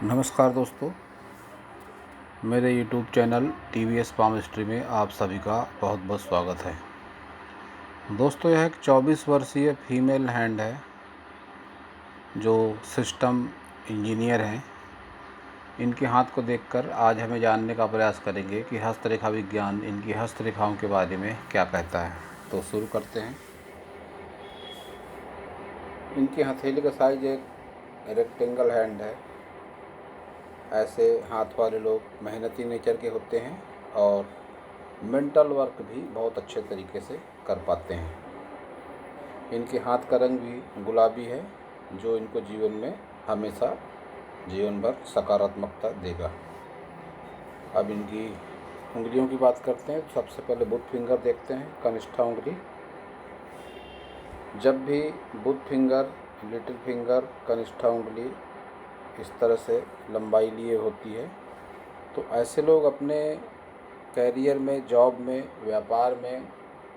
नमस्कार दोस्तों, मेरे YouTube चैनल TVS पामिस्ट्री में आप सभी का बहुत बहुत स्वागत है। दोस्तों, यह एक 24 वर्षीय फीमेल हैंड है जो सिस्टम इंजीनियर हैं। इनके हाथ को देखकर आज हमें जानने का प्रयास करेंगे कि हस्तरेखा विज्ञान इनकी हस्तरेखाओं के बारे में क्या कहता है। तो शुरू करते हैं। इनकी हथेली का साइज एक रेक्टेंगल हैंड है। ऐसे हाथ वाले लोग मेहनती नेचर के होते हैं और मेंटल वर्क भी बहुत अच्छे तरीके से कर पाते हैं। इनके हाथ का रंग भी गुलाबी है, जो इनको जीवन में हमेशा जीवन भर सकारात्मकता देगा। अब इनकी उंगलियों की बात करते हैं। तो सबसे पहले बुध फिंगर देखते हैं, कनिष्ठा उंगली। जब भी बुध फिंगर, लिटिल फिंगर, कनिष्ठा उंगली इस तरह से लंबाई लिए होती है तो ऐसे लोग अपने कैरियर में, जॉब में, व्यापार में,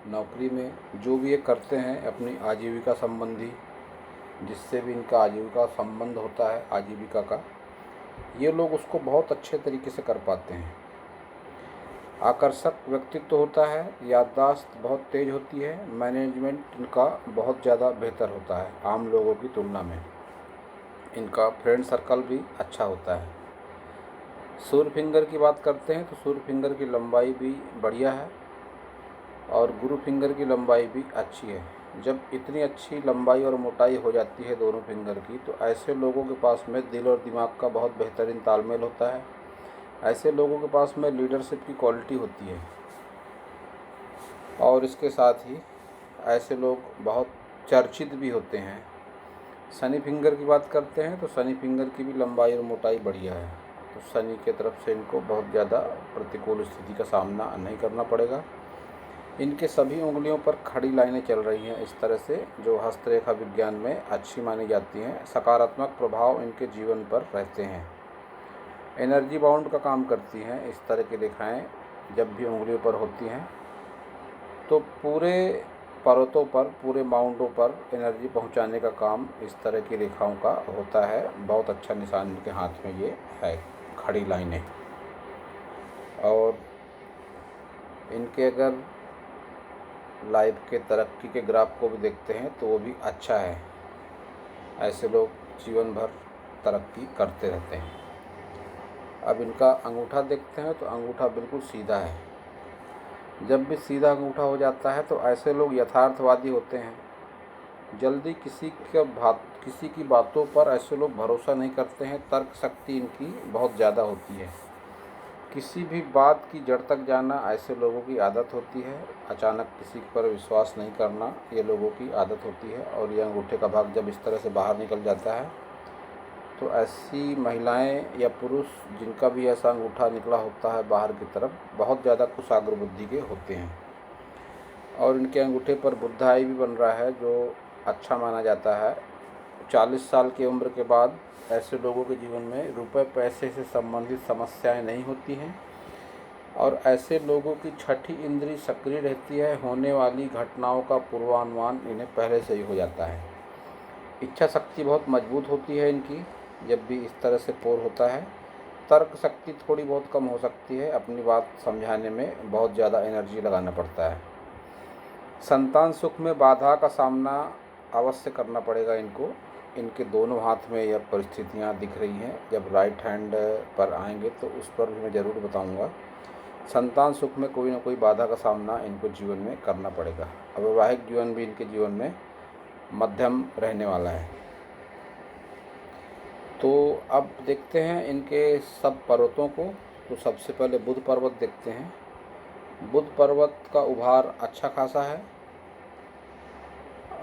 नौकरी में जो भी ये करते हैं अपनी आजीविका संबंधी, जिससे भी इनका आजीविका संबंध होता है आजीविका का, ये लोग उसको बहुत अच्छे तरीके से कर पाते हैं। आकर्षक व्यक्तित्व होता है, याददाश्त बहुत तेज़ होती है, मैनेजमेंट इनका बहुत ज़्यादा बेहतर होता है आम लोगों की तुलना में। इनका फ्रेंड सर्कल भी अच्छा होता है। सूर्य फिंगर की बात करते हैं तो सूर्य फिंगर की लंबाई भी बढ़िया है और गुरु फिंगर की लंबाई भी अच्छी है। जब इतनी अच्छी लंबाई और मोटाई हो जाती है दोनों फिंगर की, तो ऐसे लोगों के पास में दिल और दिमाग का बहुत बेहतरीन तालमेल होता है। ऐसे लोगों के पास में लीडरशिप की क्वालिटी होती है और इसके साथ ही ऐसे लोग बहुत चर्चित भी होते हैं। शनि फिंगर की बात करते हैं तो शनि फिंगर की भी लंबाई और मोटाई बढ़िया है, तो शनि के तरफ से इनको बहुत ज़्यादा प्रतिकूल स्थिति का सामना नहीं करना पड़ेगा। इनके सभी उंगलियों पर खड़ी लाइनें चल रही हैं इस तरह से, जो हस्तरेखा विज्ञान में अच्छी मानी जाती हैं। सकारात्मक प्रभाव इनके जीवन पर रहते हैं। एनर्जी बाउंड का काम करती हैं इस तरह की रेखाएं जब भी उंगलियों पर होती हैं, तो पूरे पर्वतों पर, पूरे माउंटों पर एनर्जी पहुंचाने का काम इस तरह की रेखाओं का होता है। बहुत अच्छा निशान इनके हाथ में ये है, खड़ी लाइनें। और इनके अगर लाइफ के तरक्की के ग्राफ को भी देखते हैं तो वो भी अच्छा है। ऐसे लोग जीवन भर तरक्की करते रहते हैं। अब इनका अंगूठा देखते हैं तो अंगूठा बिल्कुल सीधा है। जब भी सीधा अंगूठा हो जाता है तो ऐसे लोग यथार्थवादी होते हैं। जल्दी किसी की बातों पर ऐसे लोग भरोसा नहीं करते हैं। तर्क शक्ति इनकी बहुत ज़्यादा होती है। किसी भी बात की जड़ तक जाना ऐसे लोगों की आदत होती है। अचानक किसी पर विश्वास नहीं करना ये लोगों की आदत होती है। और ये अंगूठे का भाग जब इस तरह से बाहर निकल जाता है तो ऐसी महिलाएं या पुरुष जिनका भी ऐसा अंगूठा निकला होता है बाहर की तरफ, बहुत ज़्यादा कुशाग्र बुद्धि के होते हैं। और इनके अंगूठे पर बुद्धाई भी बन रहा है, जो अच्छा माना जाता है। 40 साल की उम्र के बाद ऐसे लोगों के जीवन में रुपए पैसे से संबंधित समस्याएं नहीं होती हैं और ऐसे लोगों की छठी इंद्री सक्रिय रहती है। होने वाली घटनाओं का पूर्वानुमान इन्हें पहले से ही हो जाता है। इच्छा शक्ति बहुत मजबूत होती है इनकी जब भी इस तरह से पोर होता है। तर्क शक्ति थोड़ी बहुत कम हो सकती है, अपनी बात समझाने में बहुत ज़्यादा एनर्जी लगाना पड़ता है। संतान सुख में बाधा का सामना अवश्य करना पड़ेगा इनको। इनके दोनों हाथ में यह परिस्थितियाँ दिख रही हैं। जब राइट हैंड पर आएंगे तो उस पर भी मैं ज़रूर बताऊंगा। संतान सुख में कोई ना कोई बाधा का सामना इनको जीवन में करना पड़ेगा। वैवाहिक जीवन भी इनके जीवन में मध्यम रहने वाला है। तो अब देखते हैं इनके सब पर्वतों को। तो सबसे पहले बुध पर्वत देखते हैं। बुध पर्वत का उभार अच्छा खासा है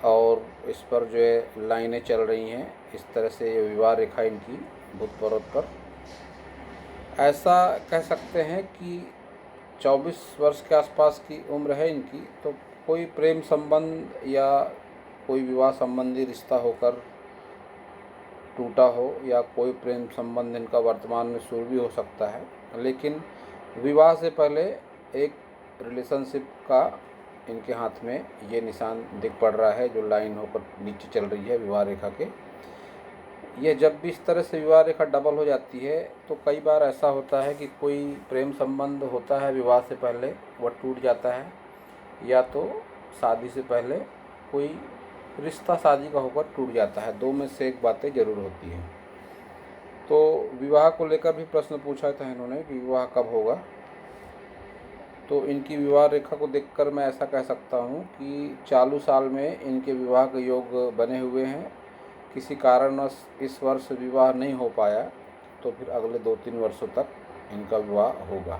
और इस पर जो है लाइनें चल रही हैं इस तरह से, ये विवाह रेखा इनकी बुध पर्वत पर। ऐसा कह सकते हैं कि 24 वर्ष के आसपास की उम्र है इनकी। तो कोई प्रेम संबंध या कोई विवाह संबंधी रिश्ता होकर टूटा हो या कोई प्रेम संबंध इनका वर्तमान में शुरू भी हो सकता है, लेकिन विवाह से पहले एक रिलेशनशिप का इनके हाथ में ये निशान दिख पड़ रहा है, जो लाइन होकर नीचे चल रही है विवाह रेखा के। ये जब भी इस तरह से विवाह रेखा डबल हो जाती है तो कई बार ऐसा होता है कि कोई प्रेम संबंध होता है विवाह से पहले वह टूट जाता है, या तो शादी से पहले कोई रिश्ता शादी का होकर टूट जाता है। दो में से एक बातें ज़रूर होती हैं। तो विवाह को लेकर भी प्रश्न पूछा था इन्होंने कि विवाह कब होगा। तो इनकी विवाह रेखा को देखकर मैं ऐसा कह सकता हूँ कि चालू साल में इनके विवाह के योग बने हुए हैं। किसी कारणवश इस वर्ष विवाह नहीं हो पाया तो फिर अगले 2-3 वर्षों तक इनका विवाह होगा।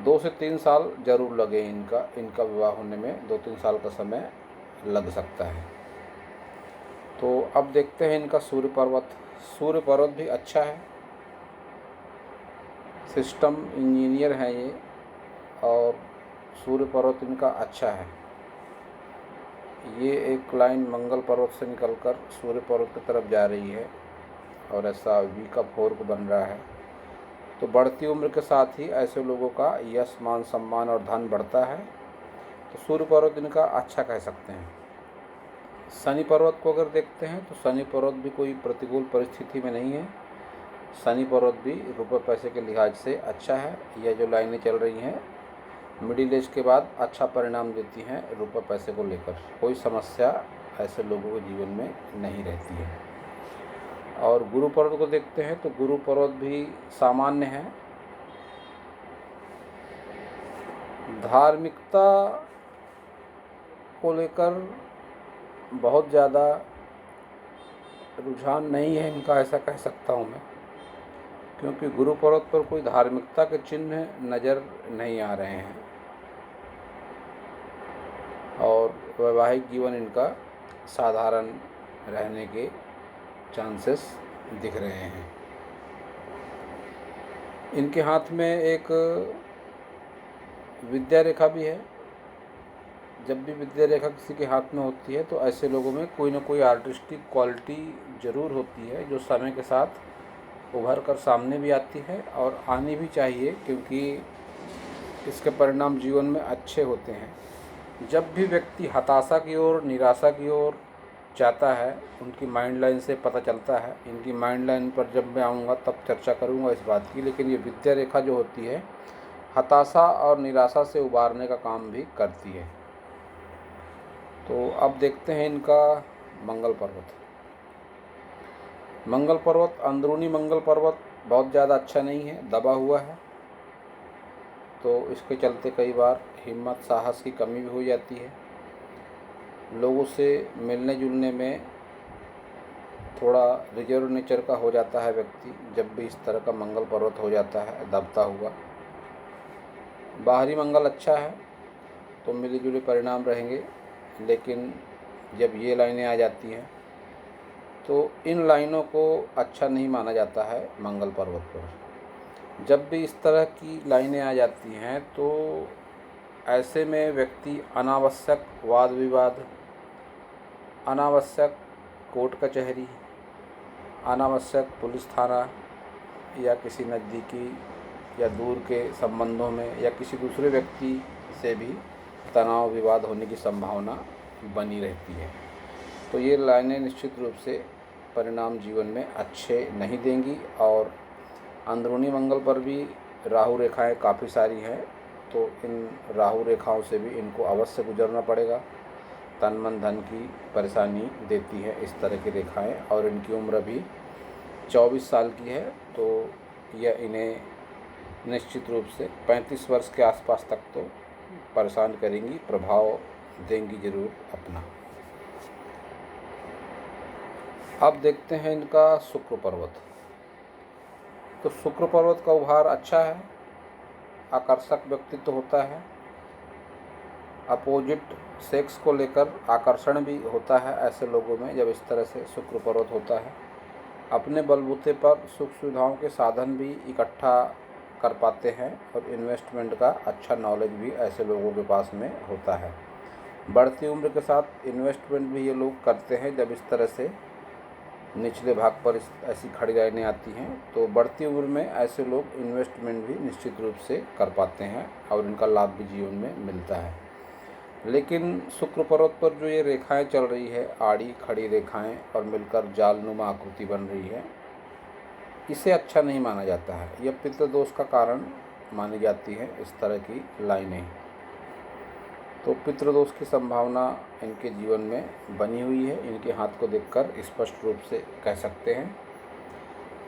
2 से 3 साल जरूर लगे इनका विवाह होने में, 2-3 साल का समय लग सकता है। तो अब देखते हैं इनका सूर्य पर्वत। सूर्य पर्वत भी अच्छा है, सिस्टम इंजीनियर हैं ये, और सूर्य पर्वत इनका अच्छा है। ये एक लाइन मंगल पर्वत से निकलकर सूर्य पर्वत की तरफ जा रही है और ऐसा वी का फोर्क बन रहा है। तो बढ़ती उम्र के साथ ही ऐसे लोगों का यश, मान, सम्मान और धन बढ़ता है। तो सूर्य पर्वत इनका अच्छा कह सकते हैं। शनि पर्वत को अगर देखते हैं तो शनि पर्वत भी कोई प्रतिकूल परिस्थिति में नहीं है। शनि पर्वत भी रुपये पैसे के लिहाज से अच्छा है। यह जो लाइनें चल रही हैं मिडिल एज के बाद अच्छा परिणाम देती हैं रुपये पैसे को लेकर। कोई समस्या ऐसे लोगों के जीवन में नहीं रहती है। और गुरु पर्वत को देखते हैं तो गुरु पर्वत भी सामान्य है। धार्मिकता को लेकर बहुत ज़्यादा रुझान नहीं है इनका, ऐसा कह सकता हूँ मैं, क्योंकि गुरु पर्वत पर कोई धार्मिकता के चिन्ह नज़र नहीं आ रहे हैं और वैवाहिक जीवन इनका साधारण रहने के चांसेस दिख रहे हैं। इनके हाथ में एक विद्या रेखा भी है। जब भी विद्या रेखा किसी के हाथ में होती है तो ऐसे लोगों में कोई ना कोई आर्टिस्टिक क्वालिटी ज़रूर होती है जो समय के साथ उभर कर सामने भी आती है और आनी भी चाहिए, क्योंकि इसके परिणाम जीवन में अच्छे होते हैं। जब भी व्यक्ति हताशा की ओर, निराशा की ओर जाता है, उनकी माइंड लाइन से पता चलता है। इनकी माइंड लाइन पर जब मैं आऊँगा तब चर्चा करूँगा इस बात की, लेकिन ये विद्या रेखा जो होती है हताशा और निराशा से उबारने का काम भी करती है। तो अब देखते हैं इनका मंगल पर्वत। मंगल पर्वत, अंदरूनी मंगल पर्वत बहुत ज़्यादा अच्छा नहीं है, दबा हुआ है। तो इसके चलते कई बार हिम्मत, साहस की कमी भी हो जाती है। लोगों से मिलने जुलने में थोड़ा रिजर्व नेचर का हो जाता है व्यक्ति जब भी इस तरह का मंगल पर्वत हो जाता है दबता हुआ। बाहरी मंगल अच्छा है तो मिले जुले परिणाम रहेंगे, लेकिन जब ये लाइनें आ जाती हैं तो इन लाइनों को अच्छा नहीं माना जाता है मंगल पर्वत पर। जब भी इस तरह की लाइनें आ जाती हैं तो ऐसे में व्यक्ति अनावश्यक वाद विवाद, अनावश्यक कोर्ट कचहरी, अनावश्यक पुलिस थाना या किसी नज़दीकी या दूर के संबंधों में या किसी दूसरे व्यक्ति से भी तनाव विवाद होने की संभावना बनी रहती है। तो ये लाइनें निश्चित रूप से परिणाम जीवन में अच्छे नहीं देंगी। और अंदरूनी मंगल पर भी राहु रेखाएं काफ़ी सारी हैं, तो इन राहु रेखाओं से भी इनको अवश्य गुजरना पड़ेगा। तन मन धन की परेशानी देती है इस तरह की रेखाएं, और इनकी उम्र भी 24 साल की है। तो यह इन्हें निश्चित रूप से 35 वर्ष के आसपास तक तो परेशान करेंगी, प्रभाव देंगी ज़रूर अपना। अब देखते हैं इनका शुक्र पर्वत। तो शुक्र पर्वत का उभार अच्छा है, आकर्षक व्यक्तित्व होता है, अपोजिट सेक्स को लेकर आकर्षण भी होता है ऐसे लोगों में जब इस तरह से शुक्र पर्वत होता है। अपने बलबूते पर सुख सुविधाओं के साधन भी इकट्ठा कर पाते हैं और इन्वेस्टमेंट का अच्छा नॉलेज भी ऐसे लोगों के पास में होता है। बढ़ती उम्र के साथ इन्वेस्टमेंट भी ये लोग करते हैं जब इस तरह से निचले भाग पर ऐसी खड़ी लाइनें आती हैं। तो बढ़ती उम्र में ऐसे लोग इन्वेस्टमेंट भी निश्चित रूप से कर पाते हैं और इनका लाभ भी जीवन में मिलता है। लेकिन शुक्र पर्वत पर जो ये रेखाएं चल रही है, आड़ी खड़ी रेखाएं और मिलकर जालनुमा आकृति बन रही है, इसे अच्छा नहीं माना जाता है। यह पितृदोष का कारण मानी जाती है इस तरह की लाइनें। तो पितृदोष की संभावना इनके जीवन में बनी हुई है, इनके हाथ को देखकर स्पष्ट रूप से कह सकते हैं।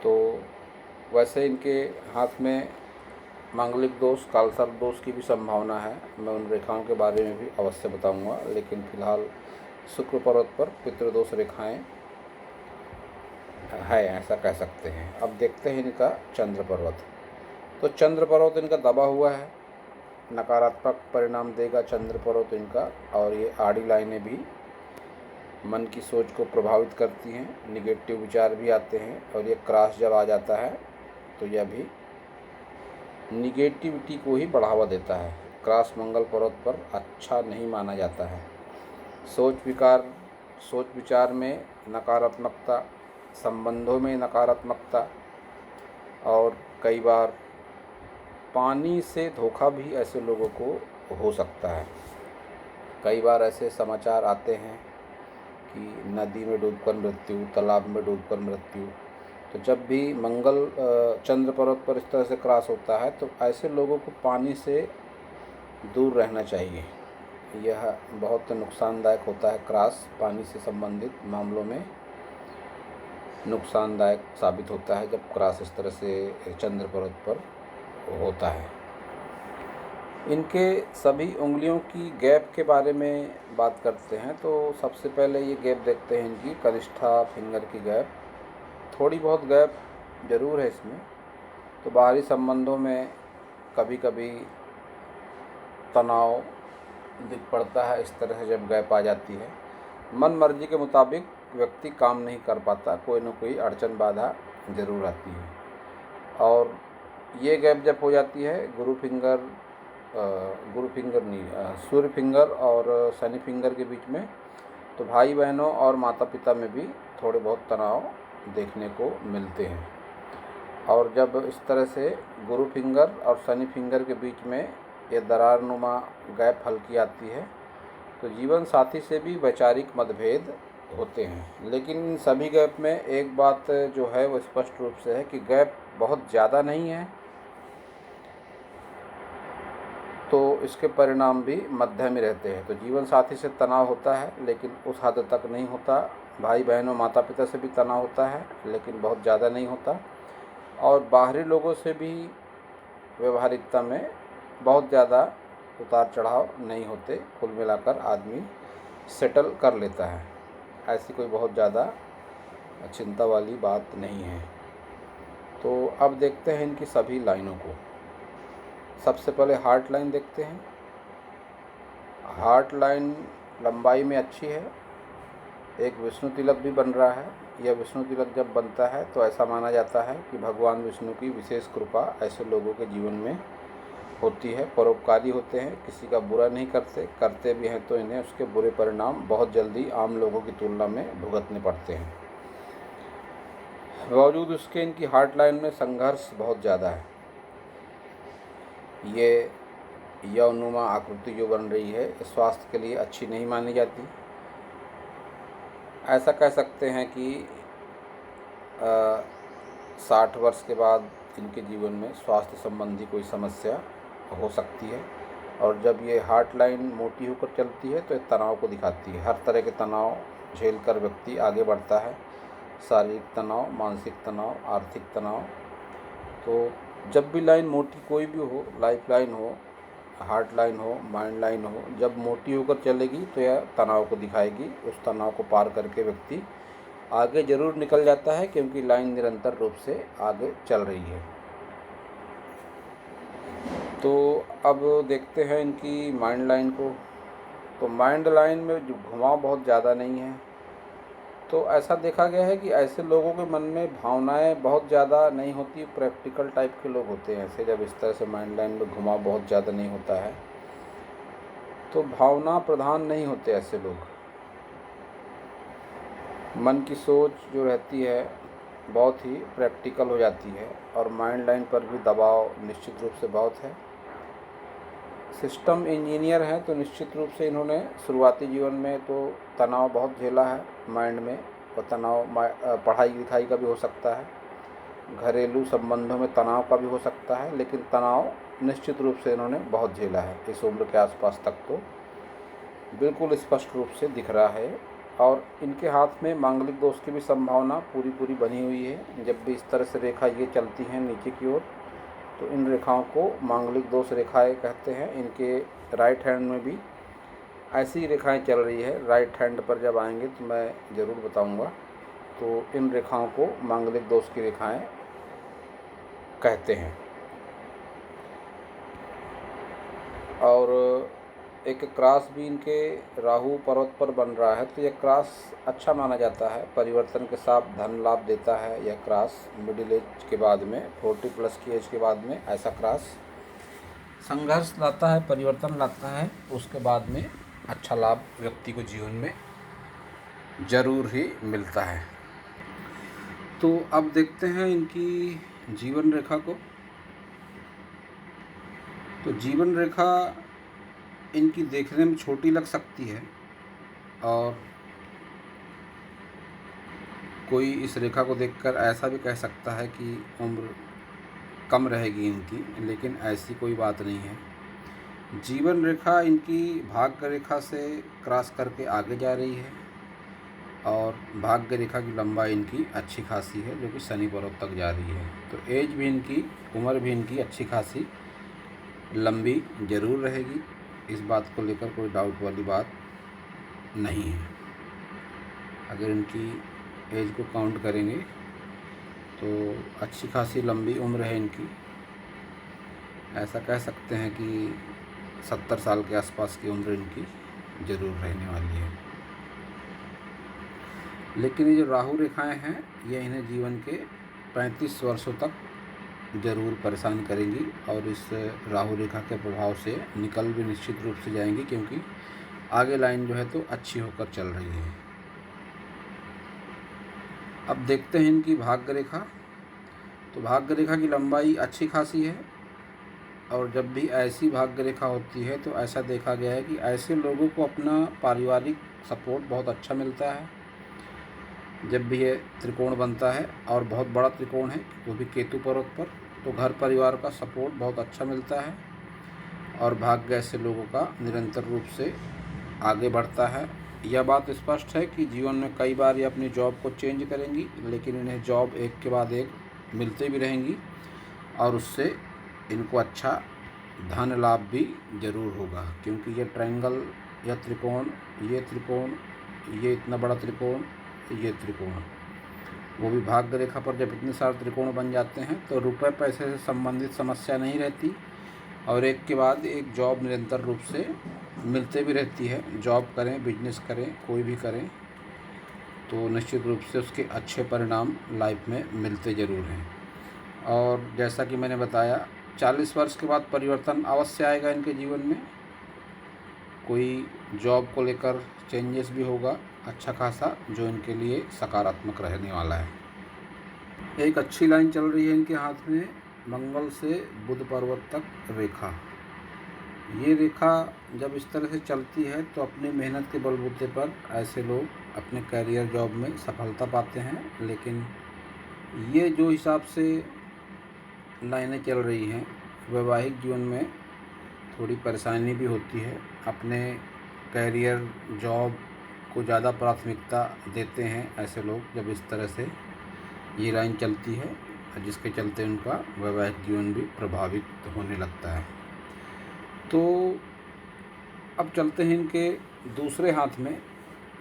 तो वैसे इनके हाथ में मांगलिक दोष, कालसर्प दोष की भी संभावना है। मैं उन रेखाओं के बारे में भी अवश्य बताऊंगा, लेकिन फिलहाल शुक्र पर्वत पर पितृदोष रेखाएं है, ऐसा कह सकते हैं। अब देखते हैं इनका चंद्र पर्वत। तो चंद्र पर्वत इनका दबा हुआ है, नकारात्मक परिणाम देगा चंद्र पर्वत इनका। और ये आड़ी लाइनें भी मन की सोच को प्रभावित करती हैं, निगेटिव विचार भी आते हैं। और ये क्रॉस जब आ जाता है तो यह भी निगेटिविटी को ही बढ़ावा देता है। क्रॉस मंगल पर्वत पर अच्छा नहीं माना जाता है। सोच विचार में नकारात्मकता, संबंधों में नकारात्मकता, और कई बार पानी से धोखा भी ऐसे लोगों को हो सकता है। कई बार ऐसे समाचार आते हैं कि नदी में डूबकर मृत्यु, तालाब में डूबकर मृत्यु। तो जब भी मंगल चंद्र पर्वत पर इस तरह से क्रॉस होता है तो ऐसे लोगों को पानी से दूर रहना चाहिए। यह बहुत नुकसानदायक होता है। क्रॉस पानी से संबंधित मामलों में नुकसानदायक साबित होता है जब क्रॉस इस तरह से चंद्र पर्वत पर होता है। इनके सभी उंगलियों की गैप के बारे में बात करते हैं। तो सबसे पहले ये गैप देखते हैं इनकी कनिष्ठा फिंगर की गैप। थोड़ी बहुत गैप ज़रूर है इसमें। तो बाहरी संबंधों में कभी कभी तनाव दिख पड़ता है इस तरह से जब गैप आ जाती है। मन मर्जी के मुताबिक व्यक्ति काम नहीं कर पाता, कोई न कोई अड़चन बाधा ज़रूर आती है। और ये गैप जब हो जाती है सूर्य फिंगर और शनि फिंगर के बीच में, तो भाई बहनों और माता पिता में भी थोड़े बहुत तनाव देखने को मिलते हैं। और जब इस तरह से गुरु फिंगर और शनि फिंगर के बीच में ये दरारनुमा गैप हल्की आती है तो जीवन साथी से भी वैचारिक मतभेद होते हैं। लेकिन इन सभी गैप में एक बात जो है वो स्पष्ट रूप से है कि गैप बहुत ज़्यादा नहीं है, तो इसके परिणाम भी मध्यम ही रहते हैं। तो जीवन साथी से तनाव होता है लेकिन उस हद तक नहीं होता। भाई बहनों माता पिता से भी तनाव होता है लेकिन बहुत ज़्यादा नहीं होता। और बाहरी लोगों से भी व्यवहारिकता में बहुत ज़्यादा उतार चढ़ाव नहीं होते। कुल मिलाकर आदमी सेटल कर लेता है। ऐसी कोई बहुत ज़्यादा चिंता वाली बात नहीं है। तो अब देखते हैं इनकी सभी लाइनों को। सबसे पहले हार्ट लाइन देखते हैं। हार्ट लाइन लंबाई में अच्छी है। एक विष्णु तिलक भी बन रहा है। यह विष्णु तिलक जब बनता है तो ऐसा माना जाता है कि भगवान विष्णु की विशेष कृपा ऐसे लोगों के जीवन में होती है। परोपकारी होते हैं, किसी का बुरा नहीं करते भी हैं तो इन्हें उसके बुरे परिणाम बहुत जल्दी आम लोगों की तुलना में भुगतने पड़ते हैं। बावजूद उसके इनकी हार्ट लाइन में संघर्ष बहुत ज़्यादा है। ये यौनुमा आकृति जो बन रही है स्वास्थ्य के लिए अच्छी नहीं मानी जाती। ऐसा कह सकते हैं कि 60 वर्ष के बाद इनके जीवन में स्वास्थ्य संबंधी कोई समस्या हो सकती है। और जब ये हार्ट लाइन मोटी होकर चलती है तो ये तनाव को दिखाती है। हर तरह के तनाव झेलकर व्यक्ति आगे बढ़ता है। शारीरिक तनाव, मानसिक तनाव, आर्थिक तनाव। तो जब भी लाइन मोटी कोई भी हो, लाइफ लाइन हो, हार्ट लाइन हो, माइंड लाइन हो, जब मोटी होकर चलेगी तो यह तनाव को दिखाएगी। उस तनाव को पार करके व्यक्ति आगे ज़रूर निकल जाता है क्योंकि लाइन निरंतर रूप से आगे चल रही है। तो अब देखते हैं इनकी माइंड लाइन को। तो माइंड लाइन में जो घुमाव बहुत ज़्यादा नहीं है। तो ऐसा देखा गया है कि ऐसे लोगों के मन में भावनाएं बहुत ज़्यादा नहीं होती। प्रैक्टिकल टाइप के लोग होते हैं ऐसे। जब इस तरह से माइंड लाइन में घुमाव बहुत ज़्यादा नहीं होता है तो भावना प्रधान नहीं होते ऐसे लोग। मन की सोच जो रहती है बहुत ही प्रैक्टिकल हो जाती है। और माइंड लाइन पर भी दबाव निश्चित रूप से बहुत है। सिस्टम इंजीनियर हैं तो निश्चित रूप से इन्होंने शुरुआती जीवन में तो तनाव बहुत झेला है माइंड में, और तनाव पढ़ाई लिखाई का भी हो सकता है, घरेलू संबंधों में तनाव का भी हो सकता है, लेकिन तनाव निश्चित रूप से इन्होंने बहुत झेला है इस उम्र के आसपास तक, तो बिल्कुल स्पष्ट रूप से दिख रहा है। और इनके हाथ में मांगलिक दोष की भी संभावना पूरी पूरी बनी हुई है। जब भी इस तरह से रेखा ये चलती हैं नीचे की ओर, तो इन रेखाओं को मांगलिक दोष रेखाएं कहते हैं। इनके राइट हैंड में भी ऐसी रेखाएं चल रही है, राइट हैंड पर जब आएंगे तो मैं ज़रूर बताऊंगा। तो इन रेखाओं को मांगलिक दोष की रेखाएं कहते हैं। और एक क्रॉस भी इनके राहु पर्वत पर बन रहा है, तो यह क्रॉस अच्छा माना जाता है, परिवर्तन के साथ धन लाभ देता है। यह क्रॉस मिडिल एज के बाद में, 40+ की एज के बाद में ऐसा क्रॉस संघर्ष लाता है, परिवर्तन लाता है, उसके बाद में अच्छा लाभ व्यक्ति को जीवन में ज़रूर ही मिलता है। तो अब देखते हैं इनकी जीवन रेखा को। तो जीवन रेखा इनकी देखने में छोटी लग सकती है, और कोई इस रेखा को देखकर ऐसा भी कह सकता है कि उम्र कम रहेगी इनकी, लेकिन ऐसी कोई बात नहीं है। जीवन रेखा इनकी भाग्य रेखा से क्रॉस करके आगे जा रही है, और भाग्य रेखा की लंबाई इनकी अच्छी खासी है, जो कि शनि पर्वत तक जा रही है। तो एज भी इनकी, उम्र भी इनकी अच्छी खासी लंबी ज़रूर रहेगी, इस बात को लेकर कोई डाउट वाली बात नहीं है। अगर इनकी एज को काउंट करेंगे तो अच्छी खासी लंबी उम्र है इनकी। ऐसा कह सकते हैं कि 70 साल के आसपास की उम्र इनकी ज़रूर रहने वाली है। लेकिन ये जो राहु रेखाएं हैं, ये इन्हें जीवन के 35 वर्षों तक ज़रूर परेशान करेंगी, और इस राहु रेखा के प्रभाव से निकल भी निश्चित रूप से जाएंगी, क्योंकि आगे लाइन जो है तो अच्छी होकर चल रही है। अब देखते हैं इनकी भाग्य रेखा। तो भाग्य रेखा की लंबाई अच्छी खासी है, और जब भी ऐसी भाग्य रेखा होती है तो ऐसा देखा गया है कि ऐसे लोगों को अपना पारिवारिक सपोर्ट बहुत अच्छा मिलता है। जब भी ये त्रिकोण बनता है, और बहुत बड़ा त्रिकोण है वो भी केतु पर्वत पर, तो घर परिवार का सपोर्ट बहुत अच्छा मिलता है, और भाग्य ऐसे लोगों का निरंतर रूप से आगे बढ़ता है। यह बात स्पष्ट है कि जीवन में कई बार ये अपनी जॉब को चेंज करेंगी, लेकिन इन्हें जॉब एक के बाद एक मिलते भी रहेंगी, और उससे इनको अच्छा धन लाभ भी ज़रूर होगा, क्योंकि ये ट्रायंगल या त्रिकोण, ये इतना बड़ा त्रिकोण, ये त्रिकोण, वो भी भाग्य रेखा पर जब इतने सारे त्रिकोण बन जाते हैं तो रुपए पैसे से संबंधित समस्या नहीं रहती, और एक के बाद एक जॉब निरंतर रूप से मिलते भी रहती है। जॉब करें, बिजनेस करें, कोई भी करें, तो निश्चित रूप से उसके अच्छे परिणाम लाइफ में मिलते ज़रूर हैं। और जैसा कि मैंने बताया, 40 वर्ष के बाद परिवर्तन अवश्य आएगा इनके जीवन में। कोई जॉब को लेकर चेंजेस भी होगा अच्छा खासा, जो इनके लिए सकारात्मक रहने वाला है। एक अच्छी लाइन चल रही है इनके हाथ में, मंगल से बुध पर्वत तक रेखा। ये रेखा जब इस तरह से चलती है तो अपनी मेहनत के बलबूते पर ऐसे लोग अपने करियर जॉब में सफलता पाते हैं। लेकिन ये जो हिसाब से लाइनें चल रही हैं, वैवाहिक जीवन में थोड़ी परेशानी भी होती है। अपने करियर जॉब को ज़्यादा प्राथमिकता देते हैं ऐसे लोग, जब इस तरह से ये लाइन चलती है, जिसके चलते उनका वैवाहिक जीवन भी प्रभावित होने लगता है। तो अब चलते हैं इनके दूसरे हाथ में,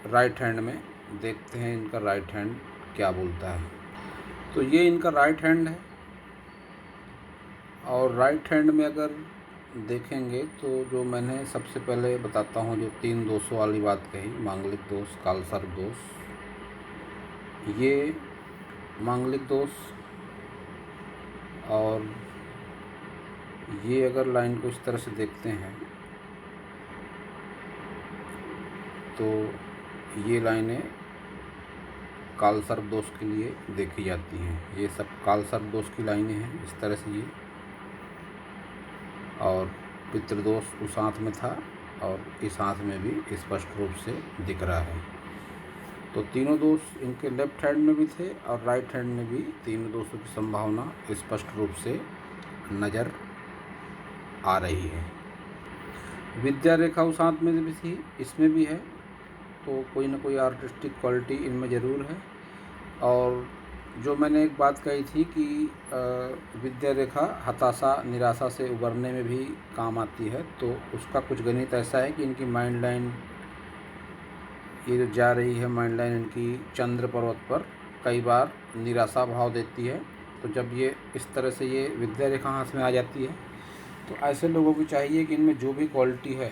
राइट हैंड में, देखते हैं इनका राइट हैंड क्या बोलता है। तो ये इनका राइट हैंड है, और राइट हैंड में अगर देखेंगे तो जो मैंने सबसे पहले बताता हूँ, जो 3 दोषों वाली बात कही, मांगलिक दोष, कालसर्प दोष, ये मांगलिक दोष, और ये अगर लाइन को इस तरह से देखते हैं तो ये लाइनें कालसर्प दोष के लिए देखी जाती हैं। ये सब कालसर्प दोष की लाइनें हैं इस तरह से ये, और पितृदोष उस हाथ में था और इस हाथ में भी स्पष्ट रूप से दिख रहा है। तो तीनों दोष इनके लेफ्ट हैंड में भी थे और राइट हैंड में भी तीनों दोषों की संभावना स्पष्ट रूप से नज़र आ रही है। विद्या रेखा उस हाथ में भी थी, इसमें भी है, तो कोई ना कोई आर्टिस्टिक क्वालिटी इनमें ज़रूर है। और जो मैंने एक बात कही थी कि विद्या रेखा हताशा निराशा से उबरने में भी काम आती है, तो उसका कुछ गणित ऐसा है कि इनकी माइंड लाइन ये जो जा रही है, माइंड लाइन इनकी चंद्र पर्वत पर कई बार निराशा भाव देती है। तो जब ये इस तरह से ये विद्या रेखा हाथ में आ जाती है, तो ऐसे लोगों को चाहिए कि इनमें जो भी क्वालिटी है,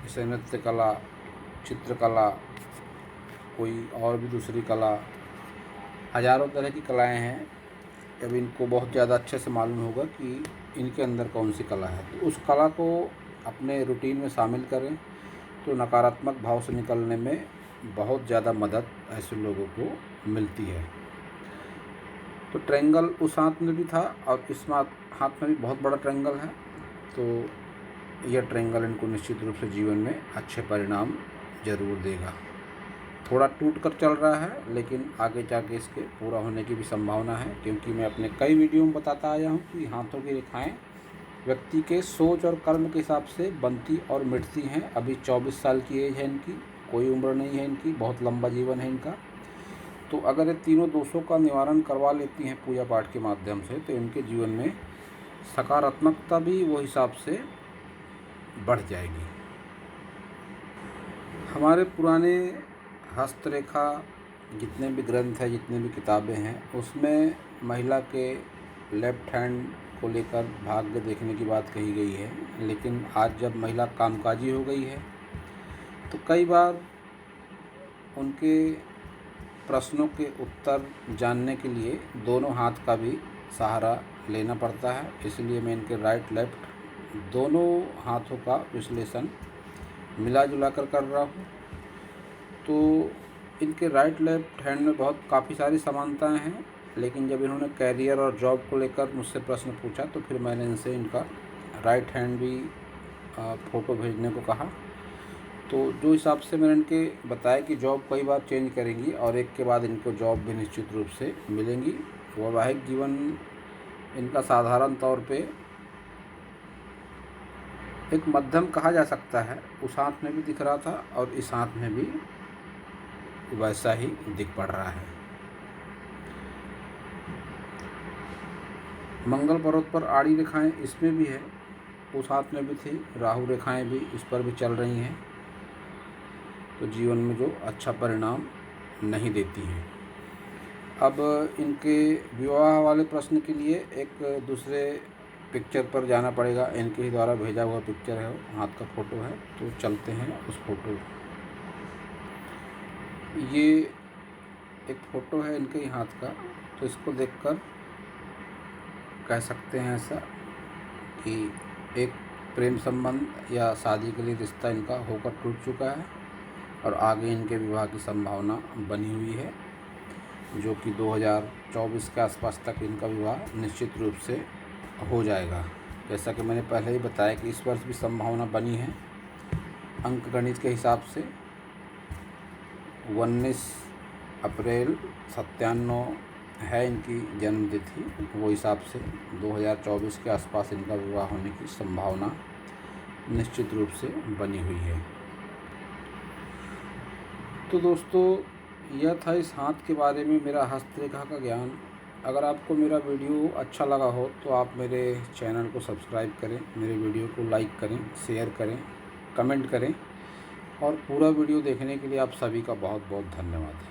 जैसे नृत्य कला, चित्रकला, कोई और भी दूसरी कला, हज़ारों तरह की कलाएं हैं। अब इनको बहुत ज़्यादा अच्छे से मालूम होगा कि इनके अंदर कौन सी कला है, तो उस कला को अपने रूटीन में शामिल करें तो नकारात्मक भाव से निकलने में बहुत ज़्यादा मदद ऐसे लोगों को मिलती है। तो ट्रायंगल उस हाथ में भी था और इस हाथ में भी बहुत बड़ा ट्रायंगल है, तो यह ट्रायंगल इनको निश्चित रूप से जीवन में अच्छे परिणाम ज़रूर देगा। थोड़ा टूट कर चल रहा है, लेकिन आगे जाके इसके पूरा होने की भी संभावना है, क्योंकि मैं अपने कई वीडियो में बताता आया हूँ कि हाथों की रेखाएं व्यक्ति के सोच और कर्म के हिसाब से बनती और मिटती हैं। अभी 24 साल की एज है इनकी, कोई उम्र नहीं है इनकी, बहुत लंबा जीवन है इनका। तो अगर ये तीनों दोषों का निवारण करवा लेती हैं पूजा पाठ के माध्यम से, तो इनके जीवन में सकारात्मकता भी वो हिसाब से बढ़ जाएगी। हमारे पुराने हस्तरेखा जितने भी ग्रंथ हैं, जितने भी किताबें हैं, उसमें महिला के लेफ्ट हैंड को लेकर भाग्य देखने की बात कही गई है। लेकिन आज जब महिला कामकाजी हो गई है, तो कई बार उनके प्रश्नों के उत्तर जानने के लिए दोनों हाथ का भी सहारा लेना पड़ता है। इसलिए मैं इनके राइट लेफ्ट दोनों हाथों का विश्लेषण मिला जुला कर रहा हूँ। तो इनके राइट लेफ्ट हैंड में काफ़ी सारी समानताएं हैं, लेकिन जब इन्होंने कैरियर और जॉब को लेकर मुझसे प्रश्न पूछा, तो फिर मैंने इनसे इनका राइट हैंड भी फ़ोटो भेजने को कहा। तो जो हिसाब से मैंने इनके बताया कि जॉब कई बार चेंज करेंगी और एक के बाद इनको जॉब भी निश्चित रूप से मिलेंगी। वैवाहिक जीवन इनका साधारण तौर पे एक मध्यम कहा जा सकता है। उस हाथ में भी दिख रहा था और इस हाथ में भी वैसा ही दिख पड़ रहा है। मंगल पर्वत पर आड़ी रेखाएं इसमें भी है, उस हाथ में भी थी। राहु रेखाएं भी इस पर भी चल रही हैं, तो जीवन में जो अच्छा परिणाम नहीं देती हैं। अब इनके विवाह वाले प्रश्न के लिए एक दूसरे पिक्चर पर जाना पड़ेगा। इनके ही द्वारा भेजा हुआ पिक्चर है, हाथ का फ़ोटो है, तो चलते हैं उस फोटो। ये एक फ़ोटो है इनके ही हाथ का, तो इसको देखकर कह सकते हैं ऐसा कि एक प्रेम संबंध या शादी के लिए रिश्ता इनका होकर टूट चुका है और आगे इनके विवाह की संभावना बनी हुई है, जो कि 2024 के आसपास तक इनका विवाह निश्चित रूप से हो जाएगा। जैसा कि मैंने पहले ही बताया कि इस वर्ष भी संभावना बनी है। अंक गणित के हिसाब से 19 अप्रैल 97 है इनकी जन्म तिथि, वो हिसाब से 2024 के आसपास इनका विवाह होने की संभावना निश्चित रूप से बनी हुई है। तो दोस्तों, यह था इस हाथ के बारे में मेरा हस्तरेखा का ज्ञान। अगर आपको मेरा वीडियो अच्छा लगा हो तो आप मेरे चैनल को सब्सक्राइब करें, मेरे वीडियो को लाइक करें, शेयर करें, कमेंट करें, और पूरा वीडियो देखने के लिए आप सभी का बहुत बहुत धन्यवाद।